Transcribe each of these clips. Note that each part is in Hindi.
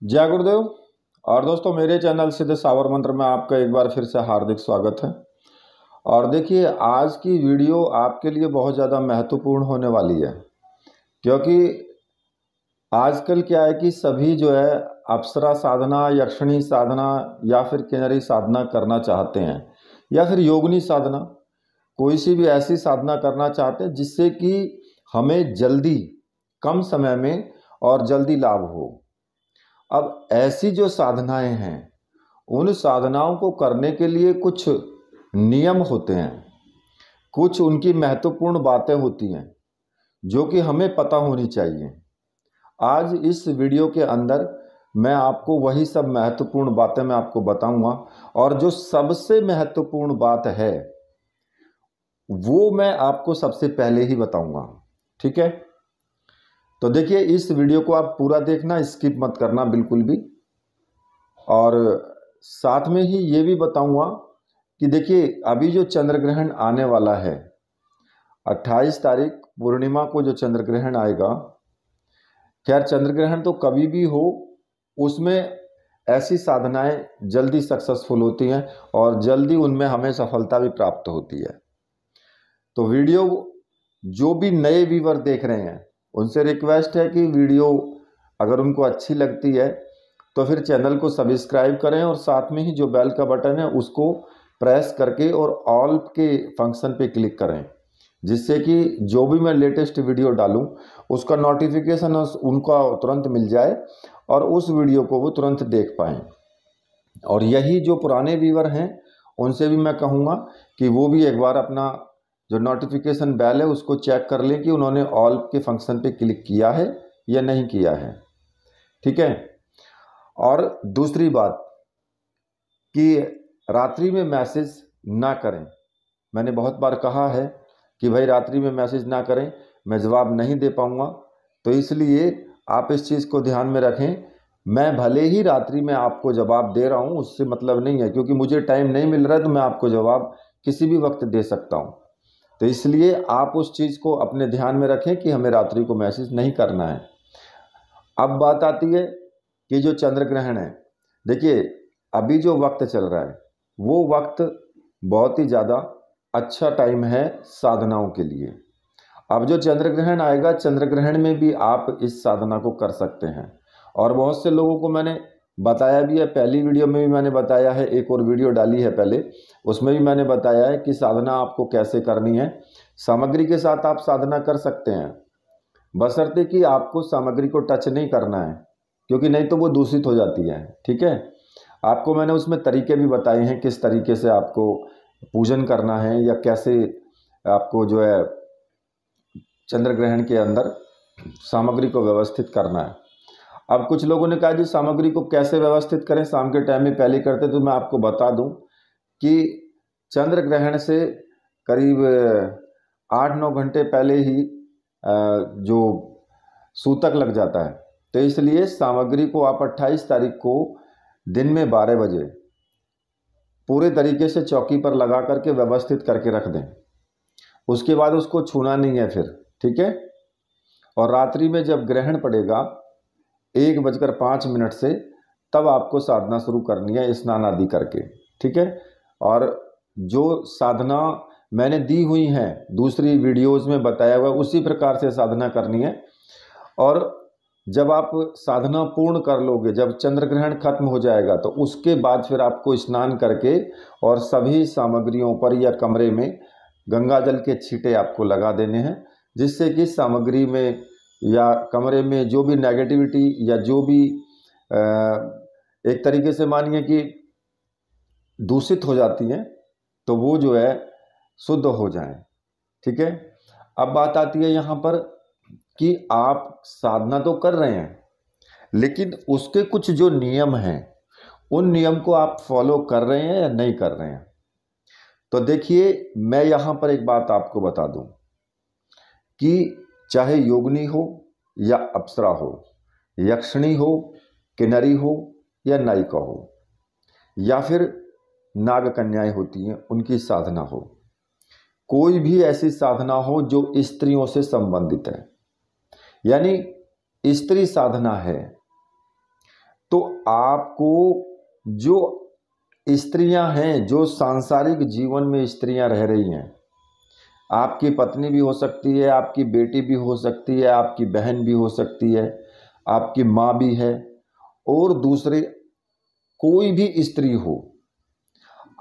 जय गुरुदेव। और दोस्तों, मेरे चैनल सिद्ध सावर मंत्र में आपका एक बार फिर से हार्दिक स्वागत है। और देखिए, आज की वीडियो आपके लिए बहुत ज़्यादा महत्वपूर्ण होने वाली है, क्योंकि आजकल क्या है कि सभी जो है अप्सरा साधना, यक्षिणी साधना या फिर किन्नरी साधना करना चाहते हैं, या फिर योगिनी साधना, कोई सी भी ऐसी साधना करना चाहते हैं जिससे कि हमें जल्दी, कम समय में और जल्दी लाभ हो। अब ऐसी जो साधनाएं हैं, उन साधनाओं को करने के लिए कुछ नियम होते हैं, कुछ उनकी महत्वपूर्ण बातें होती हैं जो कि हमें पता होनी चाहिए। आज इस वीडियो के अंदर मैं आपको वही सब महत्वपूर्ण बातें मैं आपको बताऊंगा, और जो सबसे महत्वपूर्ण बात है वो मैं आपको सबसे पहले ही बताऊंगा। ठीक है, तो देखिए, इस वीडियो को आप पूरा देखना, स्किप मत करना बिल्कुल भी। और साथ में ही ये भी बताऊंगा कि देखिए, अभी जो चंद्र ग्रहण आने वाला है 28 तारीख पूर्णिमा को जो चंद्र ग्रहण आएगा, खैर चंद्र ग्रहण तो कभी भी हो, उसमें ऐसी साधनाएं जल्दी सक्सेसफुल होती हैं और जल्दी उनमें हमें सफलता भी प्राप्त होती है। तो वीडियो जो भी नए व्यूवर देख रहे हैं, उनसे रिक्वेस्ट है कि वीडियो अगर उनको अच्छी लगती है तो फिर चैनल को सब्सक्राइब करें, और साथ में ही जो बेल का बटन है उसको प्रेस करके और ऑल के फंक्शन पे क्लिक करें, जिससे कि जो भी मैं लेटेस्ट वीडियो डालूं उसका नोटिफिकेशन उनका तुरंत मिल जाए और उस वीडियो को वो तुरंत देख पाएँ। और यही जो पुराने व्यूवर हैं उनसे भी मैं कहूँगा कि वो भी एक बार अपना जो नोटिफिकेशन बेल है उसको चेक कर लें कि उन्होंने ऑल के फंक्शन पे क्लिक किया है या नहीं किया है। ठीक है। और दूसरी बात कि रात्रि में मैसेज ना करें। मैंने बहुत बार कहा है कि भाई रात्रि में मैसेज ना करें, मैं जवाब नहीं दे पाऊँगा, तो इसलिए आप इस चीज़ को ध्यान में रखें। मैं भले ही रात्रि में आपको जवाब दे रहा हूँ, उससे मतलब नहीं है, क्योंकि मुझे टाइम नहीं मिल रहा है तो मैं आपको जवाब किसी भी वक्त दे सकता हूँ। तो इसलिए आप उस चीज़ को अपने ध्यान में रखें कि हमें रात्रि को मैसेज नहीं करना है। अब बात आती है कि जो चंद्र ग्रहण है, देखिए अभी जो वक्त चल रहा है वो वक्त बहुत ही ज़्यादा अच्छा टाइम है साधनाओं के लिए। अब जो चंद्र ग्रहण आएगा, चंद्र ग्रहण में भी आप इस साधना को कर सकते हैं, और बहुत से लोगों को मैंने बताया भी है। पहली वीडियो में भी मैंने बताया है, एक और वीडियो डाली है पहले, उसमें भी मैंने बताया है कि साधना आपको कैसे करनी है। सामग्री के साथ आप साधना कर सकते हैं, बशर्ते कि आपको सामग्री को टच नहीं करना है, क्योंकि नहीं तो वो दूषित हो जाती है। ठीक है, आपको मैंने उसमें तरीके भी बताए हैं, किस तरीके से आपको पूजन करना है या कैसे आपको जो है चंद्र ग्रहण के अंदर सामग्री को व्यवस्थित करना है। अब कुछ लोगों ने कहा जी सामग्री को कैसे व्यवस्थित करें, शाम के टाइम में पहले करते, तो मैं आपको बता दूं कि चंद्र ग्रहण से करीब 8-9 घंटे पहले ही जो सूतक लग जाता है, तो इसलिए सामग्री को आप 28 तारीख को दिन में 12 बजे पूरे तरीके से चौकी पर लगा करके व्यवस्थित करके रख दें। उसके बाद उसको छूना नहीं है फिर। ठीक है। और रात्रि में जब ग्रहण पड़ेगा 1:05 से, तब आपको साधना शुरू करनी है स्नान आदि करके। ठीक है। और जो साधना मैंने दी हुई हैं दूसरी वीडियोस में बताया हुआ, उसी प्रकार से साधना करनी है। और जब आप साधना पूर्ण कर लोगे, जब चंद्र ग्रहण खत्म हो जाएगा, तो उसके बाद फिर आपको स्नान करके और सभी सामग्रियों पर या कमरे में गंगा जल के छींटे आपको लगा देने हैं, जिससे कि सामग्री में या कमरे में जो भी नेगेटिविटी या जो भी एक तरीके से मानिए कि दूषित हो जाती हैं, तो वो जो है शुद्ध हो जाएं। ठीक है। अब बात आती है यहाँ पर कि आप साधना तो कर रहे हैं, लेकिन उसके कुछ जो नियम हैं, उन नियम को आप फॉलो कर रहे हैं या नहीं कर रहे हैं। तो देखिए, मैं यहाँ पर एक बात आपको बता दूं कि चाहे योगिनी हो या अप्सरा हो, यक्षिणी हो, किन्नरी हो या नायिका हो, या फिर नाग कन्याएं होती हैं उनकी साधना हो, कोई भी ऐसी साधना हो जो स्त्रियों से संबंधित है, यानी स्त्री साधना है, तो आपको जो स्त्रियां हैं, जो सांसारिक जीवन में स्त्रियां रह रही हैं, आपकी पत्नी भी हो सकती है, आपकी बेटी भी हो सकती है, आपकी बहन भी हो सकती है, आपकी माँ भी है, और दूसरे कोई भी स्त्री हो,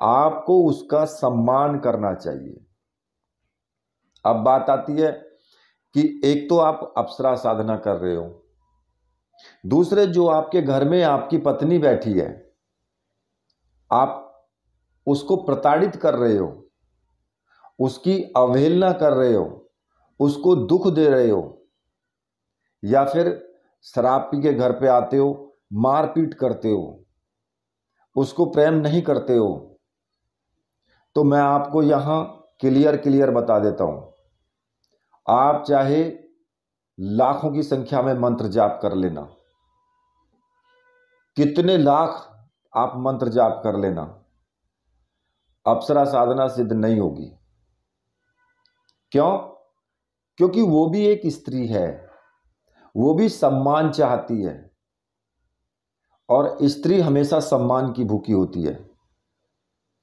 आपको उसका सम्मान करना चाहिए। अब बात आती है कि एक तो आप अप्सरा साधना कर रहे हो, दूसरे जो आपके घर में आपकी पत्नी बैठी है, आप उसको प्रताड़ित कर रहे हो, उसकी अवहेलना कर रहे हो, उसको दुख दे रहे हो, या फिर शराब पी के घर पे आते हो, मारपीट करते हो, उसको प्रेम नहीं करते हो, तो मैं आपको यहां क्लियर बता देता हूं, आप चाहे लाखों की संख्या में मंत्र जाप कर लेना, कितने लाख आप मंत्र जाप कर लेना, अप्सरा साधना सिद्ध नहीं होगी। क्यों? क्योंकि वो भी एक स्त्री है, वो भी सम्मान चाहती है, और स्त्री हमेशा सम्मान की भूखी होती है।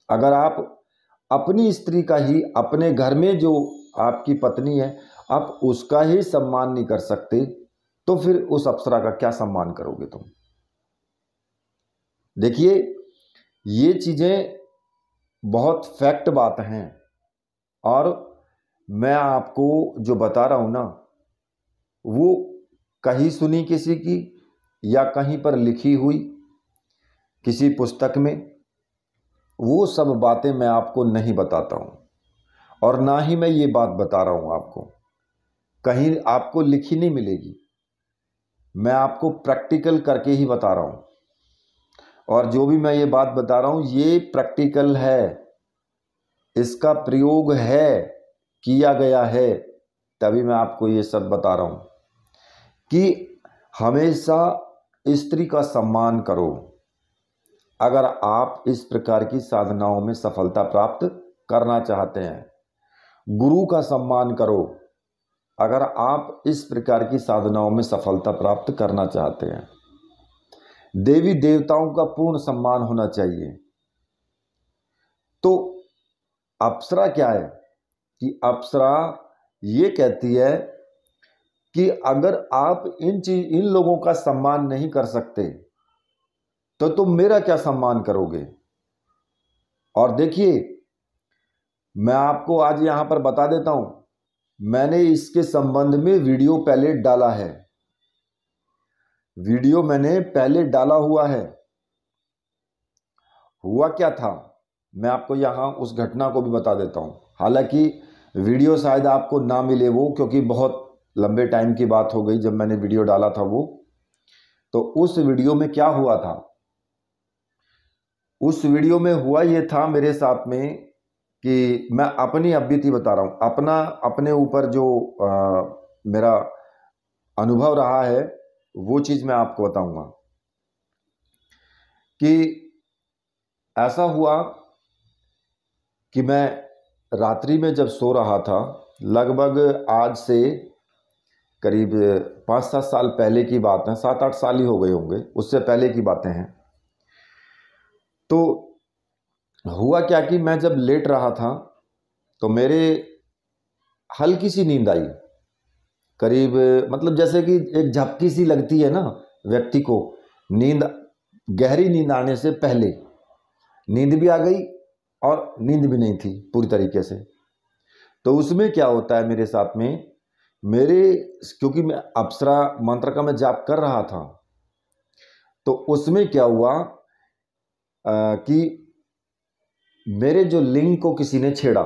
अगर आप अपनी स्त्री का ही, अपने घर में जो आपकी पत्नी है, आप उसका ही सम्मान नहीं कर सकते, तो फिर उस अप्सरा का क्या सम्मान करोगे तुम? देखिए, ये चीजें बहुत फैक्ट बात हैं, और मैं आपको जो बता रहा हूं ना, वो कहीं सुनी किसी की या कहीं पर लिखी हुई किसी पुस्तक में, वो सब बातें मैं आपको नहीं बताता हूं, और ना ही मैं ये बात बता रहा हूं आपको, कहीं आपको लिखी नहीं मिलेगी। मैं आपको प्रैक्टिकल करके ही बता रहा हूं, और जो भी मैं ये बात बता रहा हूं ये प्रैक्टिकल है, इसका प्रयोग है, किया गया है, तभी मैं आपको ये सब बता रहा हूं कि हमेशा स्त्री का सम्मान करो। अगर आप इस प्रकार की साधनाओं में सफलता प्राप्त करना चाहते हैं, गुरु का सम्मान करो। अगर आप इस प्रकार की साधनाओं में सफलता प्राप्त करना चाहते हैं, देवी देवताओं का पूर्ण सम्मान होना चाहिए। तो अप्सरा क्या है कि अप्सरा ये कहती है कि अगर आप इन लोगों का सम्मान नहीं कर सकते, तो तुम मेरा क्या सम्मान करोगे? और देखिए, मैं आपको आज यहां पर बता देता हूं, मैंने इसके संबंध में वीडियो पहले डाला है, वीडियो मैंने पहले डाला हुआ है। हुआ क्या था, मैं आपको यहां उस घटना को भी बता देता हूं। हालांकि वीडियो शायद आपको ना मिले वो, क्योंकि बहुत लंबे टाइम की बात हो गई जब मैंने वीडियो डाला था वो। तो उस वीडियो में क्या हुआ था, उस वीडियो में हुआ ये था मेरे साथ में कि मैं अपनी बीती बता रहा हूं, अपना अपने ऊपर जो मेरा अनुभव रहा है, वो चीज मैं आपको बताऊंगा। कि ऐसा हुआ कि मैं रात्रि में जब सो रहा था, लगभग आज से करीब 5-7 साल पहले की बात है, 7-8 साल ही हो गए होंगे, उससे पहले की बातें हैं। तो हुआ क्या कि मैं जब लेट रहा था, तो मेरे हल्की सी नींद आई, करीब मतलब जैसे कि एक झपकी सी लगती है ना व्यक्ति को, नींद, गहरी नींद आने से पहले नींद भी आ गई और नींद भी नहीं थी पूरी तरीके से। तो उसमें क्या होता है मेरे साथ में, क्योंकि मैं अप्सरा मंत्र का मैं जाप कर रहा था, तो उसमें क्या हुआ कि मेरे जो लिंग को किसी ने छेड़ा,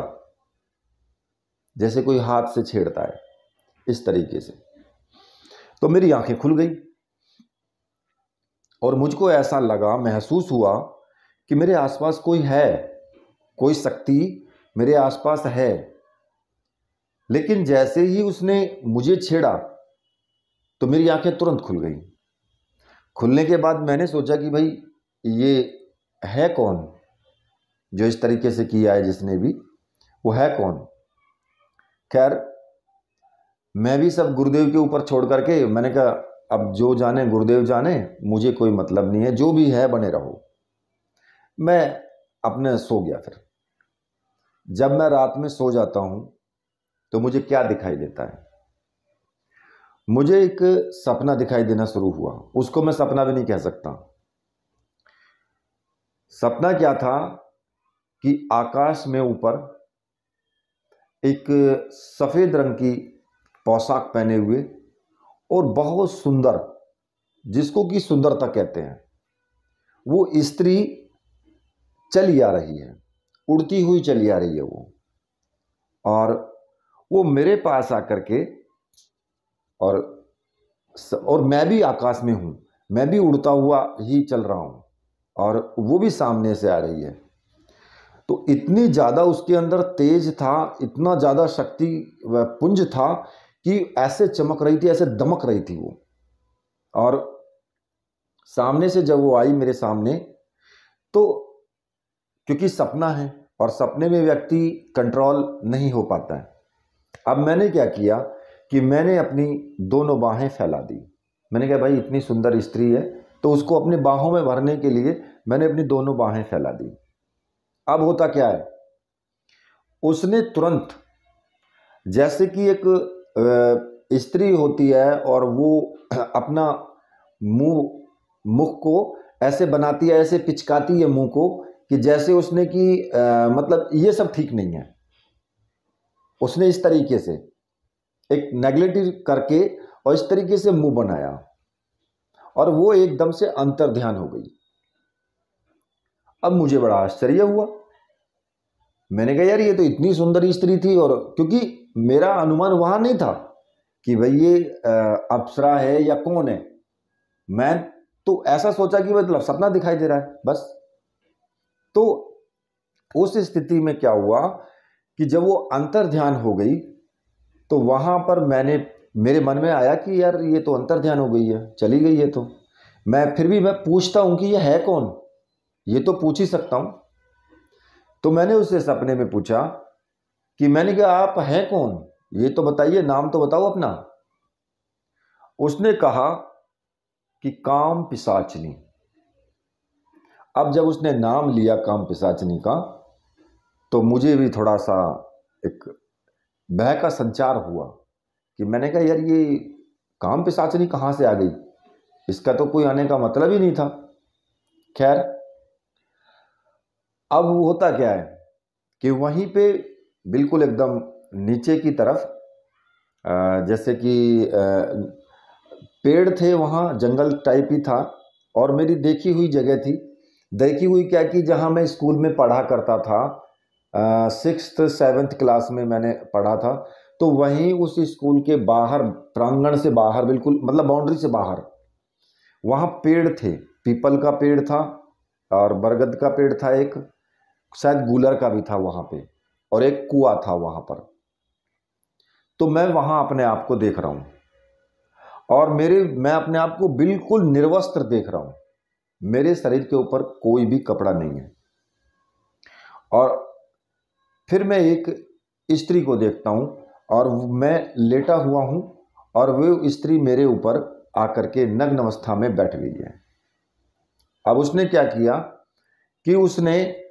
जैसे कोई हाथ से छेड़ता है इस तरीके से। तो मेरी आंखें खुल गई और मुझको ऐसा लगा, महसूस हुआ कि मेरे आसपास कोई है, कोई शक्ति मेरे आसपास है। लेकिन जैसे ही उसने मुझे छेड़ा तो मेरी आंखें तुरंत खुल गई। खुलने के बाद मैंने सोचा कि भाई ये है कौन जो इस तरीके से किया है, जिसने भी, वो है कौन। खैर, मैं भी सब गुरुदेव के ऊपर छोड़ करके मैंने कहा अब जो जाने गुरुदेव जाने, मुझे कोई मतलब नहीं है, जो भी है बने रहो। मैं अपने सो गया। फिर जब मैं रात में सो जाता हूं तो मुझे क्या दिखाई देता है, मुझे एक सपना दिखाई देना शुरू हुआ। उसको मैं सपना भी नहीं कह सकता। सपना क्या था कि आकाश में ऊपर एक सफेद रंग की पोशाक पहने हुए और बहुत सुंदर, जिसको कि सुंदरता कहते हैं, वो स्त्री चली आ रही है, उड़ती हुई चली आ रही है वो। और वो मेरे पास आकर के, और मैं भी आकाश में हूं, मैं भी उड़ता हुआ ही चल रहा हूं, और वो भी सामने से आ रही है। तो इतनी ज़्यादा उसके अंदर तेज था, इतना ज़्यादा शक्ति व पुंज था कि ऐसे चमक रही थी, ऐसे दमक रही थी वो। और सामने से जब वो आई मेरे सामने, तो क्योंकि सपना है और सपने में व्यक्ति कंट्रोल नहीं हो पाता है। अब मैंने क्या किया कि मैंने अपनी दोनों बाहें फैला दी। मैंने कहा भाई इतनी सुंदर स्त्री है, तो उसको अपनी बाहों में भरने के लिए मैंने अपनी दोनों बाहें फैला दी। अब होता क्या है, उसने तुरंत, जैसे कि एक स्त्री होती है और वो अपना मुख को ऐसे बनाती है, ऐसे पिचकाती है मुंह को, कि जैसे उसने कि मतलब ये सब ठीक नहीं है। उसने इस तरीके से एक नेगलेक्ट करके और इस तरीके से मुंह बनाया, और वो एकदम से अंतर्ध्यान हो गई। अब मुझे बड़ा आश्चर्य हुआ। मैंने कहा यार ये तो इतनी सुंदर स्त्री थी, और क्योंकि मेरा अनुमान वहां नहीं था कि भाई ये अप्सरा है या कौन है। मैं तो ऐसा सोचा कि मतलब सपना दिखाई दे रहा है बस। तो उस स्थिति में क्या हुआ कि जब वो अंतर्ध्यान हो गई, तो वहां पर मेरे मन में आया कि यार ये तो अंतर्ध्यान हो गई है, चली गई है। तो फिर भी मैं पूछता हूं कि ये है कौन, ये तो पूछ ही सकता हूं। तो मैंने उससे सपने में पूछा कि, मैंने कहा आप हैं कौन, ये तो बताइए, नाम तो बताओ अपना। उसने कहा कि काम पिशाचनी। अब जब उसने नाम लिया काम पिशाचनी का, तो मुझे भी थोड़ा सा एक भय का संचार हुआ कि मैंने कहा यार ये काम पिशाचनी कहाँ से आ गई, इसका तो कोई आने का मतलब ही नहीं था। खैर, अब होता क्या है कि वहीं पे बिल्कुल एकदम नीचे की तरफ जैसे कि पेड़ थे, वहाँ जंगल टाइप ही था, और मेरी देखी हुई जगह थी। देखी हुई क्या कि जहाँ मैं स्कूल में पढ़ा करता था, 6th-7th क्लास में मैंने पढ़ा था। तो वहीं उस स्कूल के बाहर, प्रांगण से बाहर, बिल्कुल मतलब बाउंड्री से बाहर, वहाँ पेड़ थे। पीपल का पेड़ था और बरगद का पेड़ था, एक शायद गूलर का भी था वहाँ पे, और एक कुआं था वहाँ पर। तो मैं वहाँ अपने आप को देख रहा हूँ, और मैं अपने आप को बिल्कुल निर्वस्त्र देख रहा हूँ। मेरे शरीर के ऊपर कोई भी कपड़ा नहीं है। और फिर मैं एक स्त्री को देखता हूँ, और मैं लेटा हुआ हूँ, और वो स्त्री मेरे ऊपर आकर के नग्न अवस्था में बैठ गई है। अब उसने क्या किया कि उसने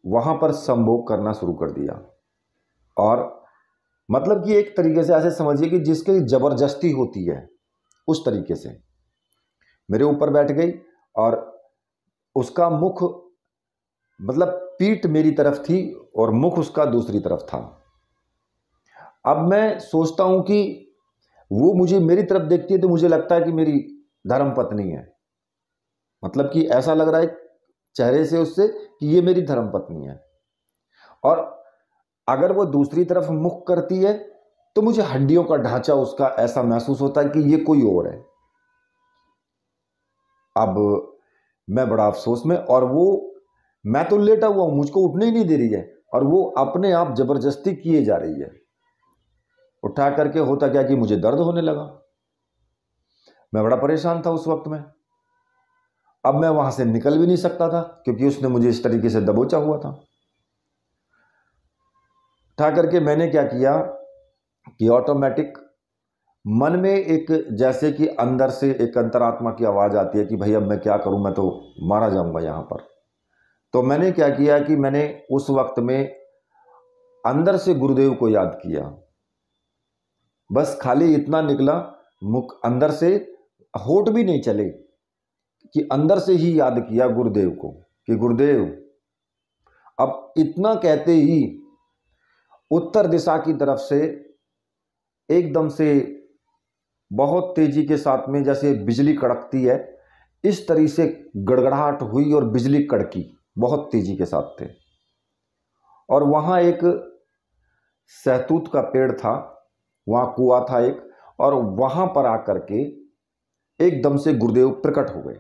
वहां पर संभोग करना शुरू कर दिया, और मतलब कि एक तरीके से ऐसे समझिए कि जिसकी जबरदस्ती होती है, उस तरीके से मेरे ऊपर बैठ गई, और उसका मुख, मतलब पीठ मेरी तरफ थी और मुख उसका दूसरी तरफ था। अब मैं सोचता हूं कि वो मुझे मेरी तरफ देखती है, तो मुझे लगता है कि मेरी धर्म पत्नी है। मतलब कि ऐसा लग रहा है चेहरे से उससे कि ये मेरी धर्म पत्नी है। और अगर वो दूसरी तरफ मुख करती है, तो मुझे हड्डियों का ढांचा उसका ऐसा महसूस होता है कि ये कोई और है। अब मैं बड़ा अफसोस में, और वो, मैं तो लेटा हुआ हूं, मुझको उठने ही नहीं दे रही है, और वो अपने आप जबरदस्ती किए जा रही है। उठा करके होता क्या कि मुझे दर्द होने लगा। मैं बड़ा परेशान था उस वक्त में। अब मैं वहां से निकल भी नहीं सकता था, क्योंकि उसने मुझे इस तरीके से दबोचा हुआ था। उठा करके मैंने क्या किया कि ऑटोमेटिक मन में एक जैसे कि अंदर से एक अंतरात्मा की आवाज़ आती है कि भाई अब मैं क्या करूं, मैं तो मारा जाऊंगा यहाँ पर। तो मैंने क्या किया कि मैंने उस वक्त में अंदर से गुरुदेव को याद किया। बस खाली इतना निकला, मुख अंदर से, होठ भी नहीं चले, कि अंदर से ही याद किया गुरुदेव को कि गुरुदेव। अब इतना कहते ही उत्तर दिशा की तरफ से एकदम से बहुत तेजी के साथ में जैसे बिजली कड़कती है, इस तरीके से गड़गड़ाहट हुई और बिजली कड़की बहुत तेजी के साथ थे। और वहाँ एक सहतूत का पेड़ था, वहाँ कुआं था एक, और वहाँ पर आकर के एकदम से गुरुदेव प्रकट हो गए।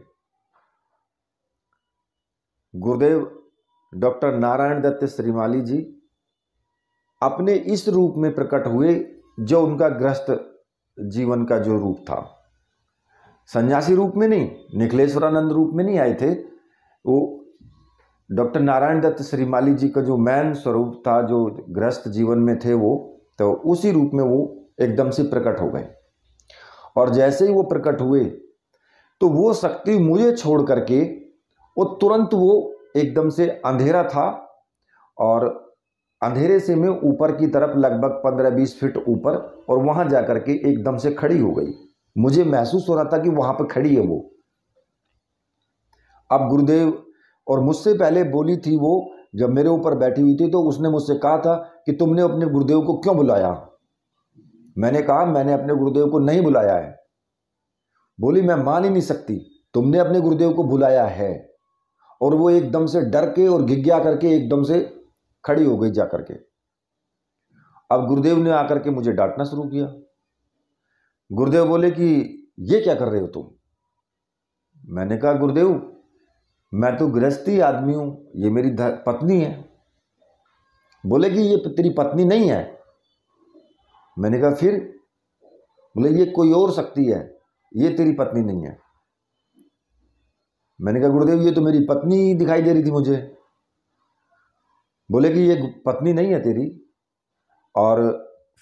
गुरुदेव डॉक्टर नारायण दत्त श्रीमाली जी अपने इस रूप में प्रकट हुए जो उनका गृहस्थ जीवन का जो रूप था, सन्यासी रूप में नहीं, निखिलेश्वरानंद रूप में नहीं आए थे। वो डॉक्टर नारायण दत्त श्रीमाली जी का जो मैन स्वरूप था, जो गृहस्थ जीवन में थे वो, तो उसी रूप में वो एकदम से प्रकट हो गए। और जैसे ही वो प्रकट हुए तो वो शक्ति मुझे छोड़ करके वो तुरंत, वो एकदम से अंधेरा था और अंधेरे से मैं ऊपर की तरफ लगभग 15-20 फीट ऊपर, और वहां जाकर के एकदम से खड़ी हो गई। मुझे महसूस हो रहा था कि वहां पर खड़ी है वो। अब गुरुदेव, और मुझसे पहले बोली थी वो, जब मेरे ऊपर बैठी हुई थी तो उसने मुझसे कहा था कि तुमने अपने गुरुदेव को क्यों बुलाया। मैंने कहा मैंने अपने गुरुदेव को नहीं बुलाया है। बोली मैं मान ही नहीं सकती, तुमने अपने गुरुदेव को बुलाया है। और वो एकदम से डर के और गिग्या करके एकदम से खड़ी हो गई जाकर के। अब गुरुदेव ने आकर के मुझे डांटना शुरू किया। गुरुदेव बोले कि ये क्या कर रहे हो तुम। मैंने कहा गुरुदेव मैं तो गृहस्थी आदमी हूं, ये मेरी पत्नी है। बोले कि ये तेरी पत्नी नहीं है। मैंने कहा फिर। बोले ये कोई और शक्ति है, ये तेरी पत्नी नहीं है। मैंने कहा गुरुदेव ये तो मेरी पत्नी दिखाई दे रही थी मुझे। बोले कि ये पत्नी नहीं है तेरी। और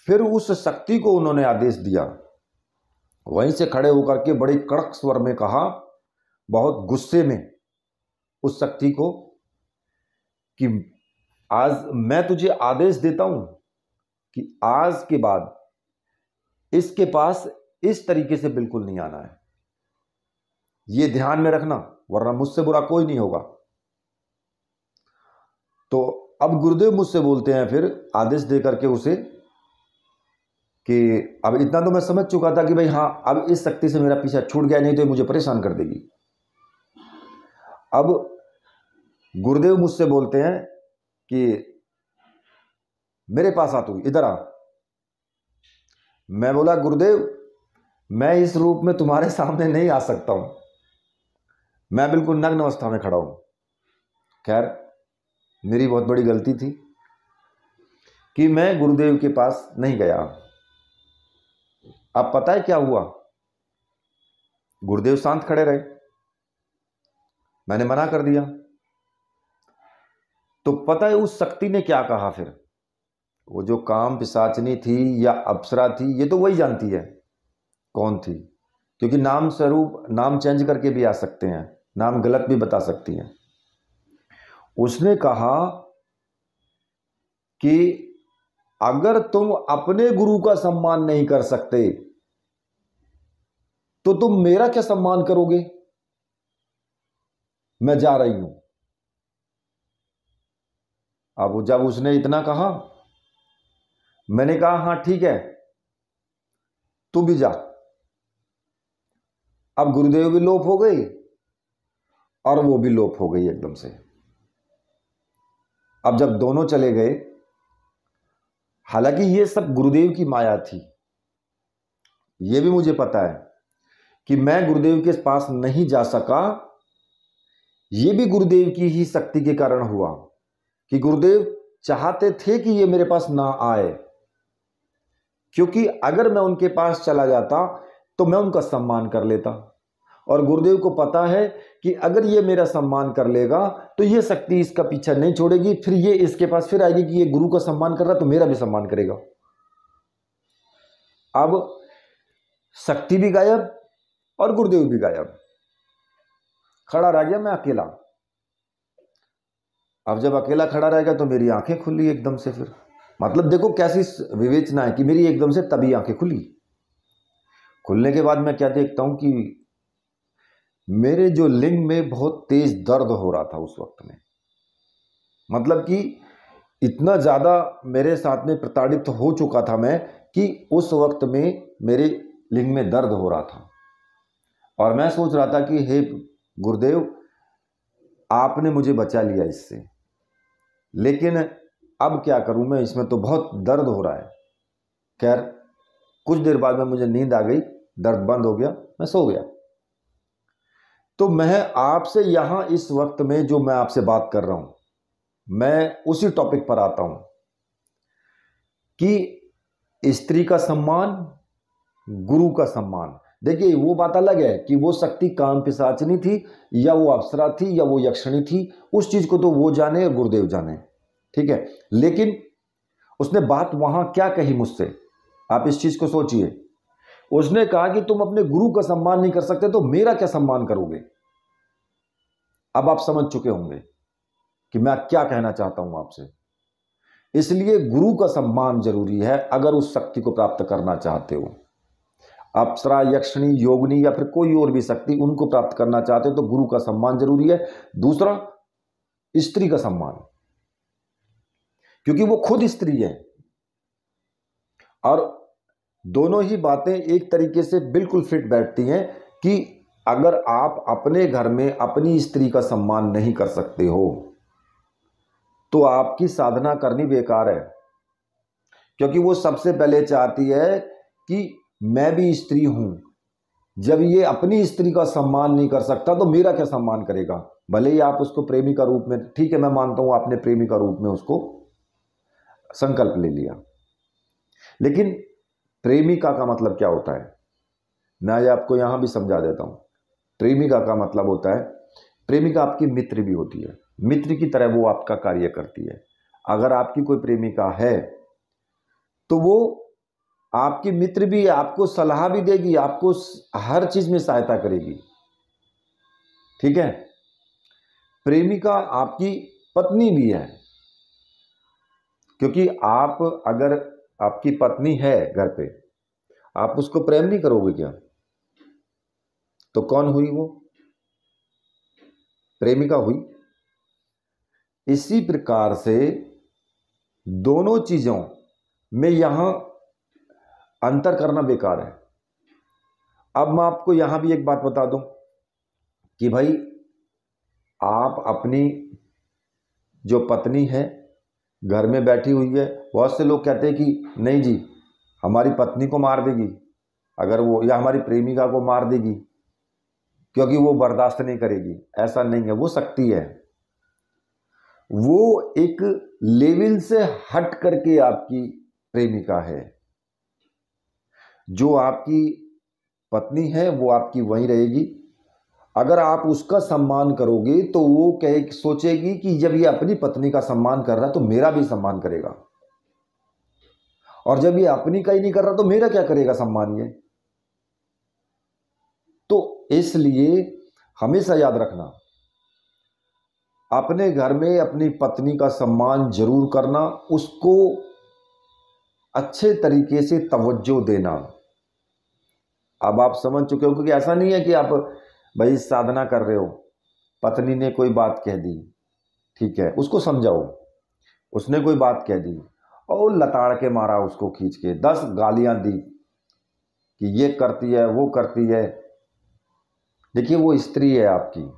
फिर उस शक्ति को उन्होंने आदेश दिया, वहीं से खड़े होकर के बड़े कड़क स्वर में कहा, बहुत गुस्से में उस शक्ति को, कि आज मैं तुझे आदेश देता हूं कि आज के बाद इसके पास इस तरीके से बिल्कुल नहीं आना है, ये ध्यान में रखना, वरना मुझसे बुरा कोई नहीं होगा। तो अब गुरुदेव मुझसे बोलते हैं फिर आदेश दे करके उसे कि अब इतना तो मैं समझ चुका था कि भाई हाँ, अब इस शक्ति से मेरा पीछा छूट गया, नहीं तो मुझे परेशान कर देगी। अब गुरुदेव मुझसे बोलते हैं कि मेरे पास आ, तू इधर आ। मैं बोला गुरुदेव मैं इस रूप में तुम्हारे सामने नहीं आ सकता हूं, मैं बिल्कुल नग्न अवस्था में खड़ा हूं। खैर मेरी बहुत बड़ी गलती थी कि मैं गुरुदेव के पास नहीं गया। अब पता है क्या हुआ, गुरुदेव शांत खड़े रहे, मैंने मना कर दिया। तो पता है उस शक्ति ने क्या कहा फिर, वो जो काम पिशाचनी थी या अप्सरा थी, ये तो वही जानती है कौन थी, क्योंकि नाम स्वरूप नाम चेंज करके भी आ सकते हैं, नाम गलत भी बता सकती हैं। उसने कहा कि अगर तुम अपने गुरु का सम्मान नहीं कर सकते तो तुम मेरा क्या सम्मान करोगे, मैं जा रही हूं। अब जब उसने इतना कहा, मैंने कहा हां ठीक है तू भी जा। अब गुरुदेव भी लोप हो गई और वो भी लोप हो गई एकदम से। अब जब दोनों चले गए, हालांकि ये सब गुरुदेव की माया थी, ये भी मुझे पता है कि मैं गुरुदेव के पास नहीं जा सका, ये भी गुरुदेव की ही शक्ति के कारण हुआ, कि गुरुदेव चाहते थे कि ये मेरे पास ना आए, क्योंकि अगर मैं उनके पास चला जाता तो मैं उनका सम्मान कर लेता, और गुरुदेव को पता है कि अगर ये मेरा सम्मान कर लेगा तो ये शक्ति इसका पीछा नहीं छोड़ेगी, फिर ये इसके पास फिर आएगी कि ये गुरु का सम्मान कर रहा तो मेरा भी सम्मान करेगा। अब शक्ति भी गायब और गुरुदेव भी गायब, खड़ा रह गया मैं अकेला। अब जब अकेला खड़ा रहेगा तो मेरी आंखें खुली एकदम से, फिर मतलब देखो कैसी विवेचना है कि मेरी एकदम से तभी आंखें खुली। खुलने के बाद मैं क्या देखता हूं कि मेरे जो लिंग में बहुत तेज दर्द हो रहा था उस वक्त में, मतलब कि इतना ज़्यादा मेरे साथ में प्रताड़ित हो चुका था मैं कि उस वक्त में मेरे लिंग में दर्द हो रहा था। और मैं सोच रहा था कि हे गुरुदेव, आपने मुझे बचा लिया इससे, लेकिन अब क्या करूं मैं, इसमें तो बहुत दर्द हो रहा है। खैर कुछ देर बाद में मुझे नींद आ गई, दर्द बंद हो गया, मैं सो गया। तो मैं आपसे यहां इस वक्त में जो मैं आपसे बात कर रहा हूं, मैं उसी टॉपिक पर आता हूं कि स्त्री का सम्मान, गुरु का सम्मान। देखिए वो बात अलग है कि वो शक्ति काम पिशाचिनी थी या वो अप्सरा थी या वो यक्षिणी थी, उस चीज को तो वो जाने और गुरुदेव जाने, ठीक है। लेकिन उसने बात वहां क्या कही मुझसे, आप इस चीज को सोचिए। उसने कहा कि तुम अपने गुरु का सम्मान नहीं कर सकते तो मेरा क्या सम्मान करोगे। अब आप समझ चुके होंगे कि मैं क्या कहना चाहता हूं आपसे। इसलिए गुरु का सम्मान जरूरी है अगर उस शक्ति को प्राप्त करना चाहते हो। अप्सरा, यक्षिणी, योगिनी या फिर कोई और भी शक्ति, उनको प्राप्त करना चाहते हो तो गुरु का सम्मान जरूरी है। दूसरा, स्त्री का सम्मान, क्योंकि वो खुद स्त्री है। और दोनों ही बातें एक तरीके से बिल्कुल फिट बैठती हैं कि अगर आप अपने घर में अपनी स्त्री का सम्मान नहीं कर सकते हो तो आपकी साधना करनी बेकार है, क्योंकि वो सबसे पहले चाहती है कि मैं भी स्त्री हूं। जब ये अपनी स्त्री का सम्मान नहीं कर सकता तो मेरा क्या सम्मान करेगा। भले ही आप उसको प्रेमी का रूप में, ठीक है मैं मानता हूं आपने प्रेमी का रूप में उसको संकल्प ले लिया, लेकिन प्रेमिका का मतलब क्या होता है, मैं आपको यहां भी समझा देता हूं। प्रेमिका का मतलब होता है, प्रेमिका आपकी मित्र भी होती है, मित्र की तरह वो आपका कार्य करती है। अगर आपकी कोई प्रेमिका है तो वो आपकी मित्र भी है, आपको सलाह भी देगी, आपको हर चीज में सहायता करेगी, ठीक है। प्रेमिका आपकी पत्नी भी है, क्योंकि आप अगर आपकी पत्नी है घर पे, आप उसको प्रेम नहीं करोगे क्या, तो कौन हुई वो, प्रेमिका हुई। इसी प्रकार से दोनों चीजों में यहां अंतर करना बेकार है। अब मैं आपको यहां भी एक बात बता दूं कि भाई आप अपनी जो पत्नी है घर में बैठी हुई है, बहुत से लोग कहते हैं कि नहीं जी हमारी पत्नी को मार देगी अगर वो, या हमारी प्रेमिका को मार देगी क्योंकि वो बर्दाश्त नहीं करेगी। ऐसा नहीं है, वो शक्ति है, वो एक लेवल से हट करके आपकी प्रेमिका है। जो आपकी पत्नी है वो आपकी वहीं रहेगी। अगर आप उसका सम्मान करोगे तो वो सोचेगी कि जब ये अपनी पत्नी का सम्मान कर रहा है तो मेरा भी सम्मान करेगा, और जब ये अपनी का ही नहीं कर रहा तो मेरा क्या करेगा सम्मान ये। तो इसलिए हमेशा याद रखना, अपने घर में अपनी पत्नी का सम्मान जरूर करना, उसको अच्छे तरीके से तवज्जो देना। अब आप समझ चुके हो, क्योंकि ऐसा नहीं है कि आप भाई साधना कर रहे हो, पत्नी ने कोई बात कह दी, ठीक है उसको समझाओ, उसने कोई बात कह दी और लताड़ के मारा उसको, खींच के 10 गालियां दी कि ये करती है वो करती है। देखिए वो स्त्री है आपकी,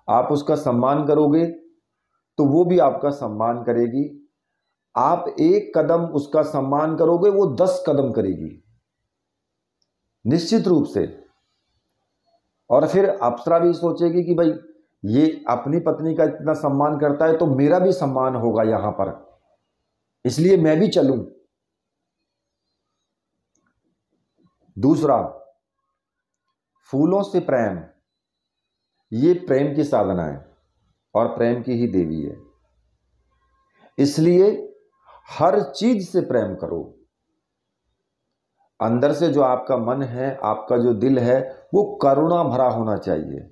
आप उसका सम्मान करोगे तो वो भी आपका सम्मान करेगी। आप एक कदम उसका सम्मान करोगे वो 10 कदम करेगी निश्चित रूप से। और फिर अप्सरा भी सोचेगी कि भाई ये अपनी पत्नी का इतना सम्मान करता है तो मेरा भी सम्मान होगा यहां पर, इसलिए मैं भी चलूं। दूसरा, फूलों से प्रेम, ये प्रेम की साधना है और प्रेम की ही देवी है, इसलिए हर चीज से प्रेम करो। अंदर से जो आपका मन है, आपका जो दिल है, वो करुणा भरा होना चाहिए।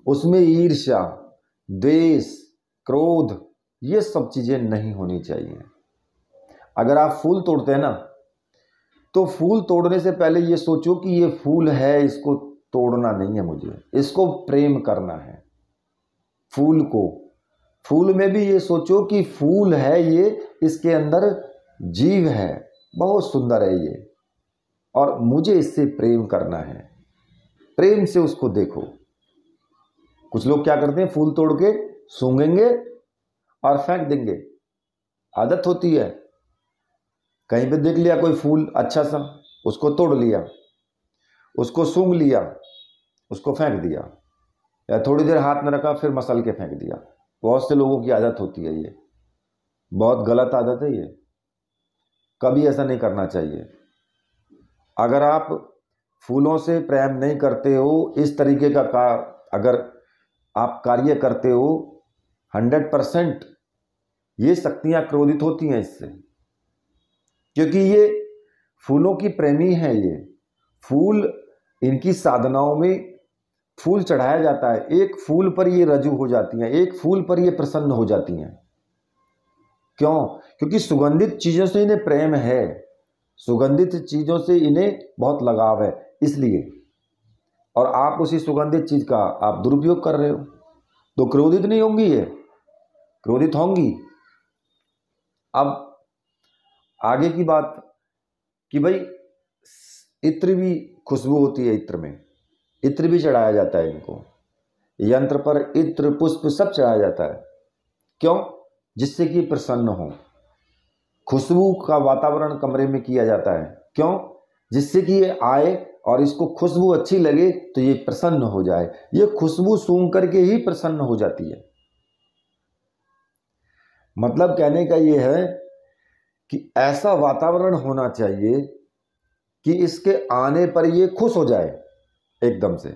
उसमें ईर्ष्या, द्वेष, क्रोध, ये सब चीज़ें नहीं होनी चाहिए। अगर आप फूल तोड़ते हैं ना, तो फूल तोड़ने से पहले ये सोचो कि ये फूल है, इसको तोड़ना नहीं है, मुझे इसको प्रेम करना है। फूल को, फूल में भी ये सोचो कि फूल है ये, इसके अंदर जीव है, बहुत सुंदर है ये, और मुझे इससे प्रेम करना है। प्रेम से उसको देखो। कुछ लोग क्या करते हैं, फूल तोड़ के सूंघेंगे और फेंक देंगे, आदत होती है। कहीं पे देख लिया कोई फूल अच्छा सा, उसको तोड़ लिया, उसको सूंघ लिया, उसको फेंक दिया, या थोड़ी देर हाथ में रखा फिर मसल के फेंक दिया। बहुत से लोगों की आदत होती है ये, बहुत गलत आदत है ये। कभी ऐसा नहीं करना चाहिए। अगर आप फूलों से प्रेम नहीं करते हो, इस तरीके का अगर आप कार्य करते हो, 100% ये शक्तियां क्रोधित होती हैं इससे, क्योंकि ये फूलों की प्रेमी है। ये फूल, इनकी साधनाओं में फूल चढ़ाया जाता है, एक फूल पर ये रजू हो जाती हैं, एक फूल पर ये प्रसन्न हो जाती हैं। क्यों? क्योंकि सुगंधित चीज़ों से इन्हें प्रेम है, सुगंधित चीज़ों से इन्हें बहुत लगाव है, इसलिए। और आप उसी सुगंधित चीज़ का आप दुरुपयोग कर रहे हो, तो क्रोधित नहीं होंगी ये, क्रोधित होंगी। अब आगे की बात कि भाई इत्र भी खुशबू होती है, इत्र में इत्र भी चढ़ाया जाता है इनको, यंत्र पर इत्र पुष्प सब चढ़ाया जाता है। क्यों? जिससे कि प्रसन्न हो। खुशबू का वातावरण कमरे में किया जाता है, क्यों? जिससे कि ये आए और इसको खुशबू अच्छी लगे तो ये प्रसन्न हो जाए। ये खुशबू सूंघ करके ही प्रसन्न हो जाती है। मतलब कहने का ये है कि ऐसा वातावरण होना चाहिए कि इसके आने पर ये खुश हो जाए एकदम से,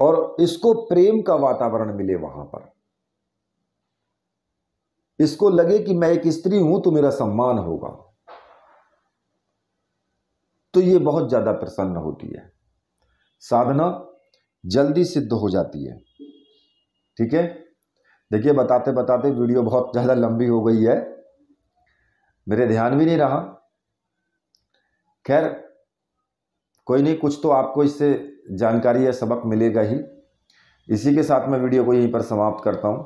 और इसको प्रेम का वातावरण मिले वहां पर। इसको लगे कि मैं एक स्त्री हूं तो मेरा सम्मान होगा, तो ये बहुत ज्यादा प्रसन्न होती है। साधना जल्दी सिद्ध हो जाती है। ठीक है, देखिए बताते बताते वीडियो बहुत ज्यादा लंबी हो गई है, मेरे ध्यान भी नहीं रहा। खैर कोई नहीं, कुछ तो आपको इससे जानकारी या सबक मिलेगा ही। इसी के साथ मैं वीडियो को यहीं पर समाप्त करता हूं।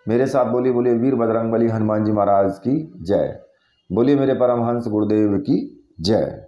मेरे साथ बोलिए बोलिए वीर बजरंगबली हनुमान जी महाराज की जय। बोलिए मेरे परमहंस गुरुदेव की जय।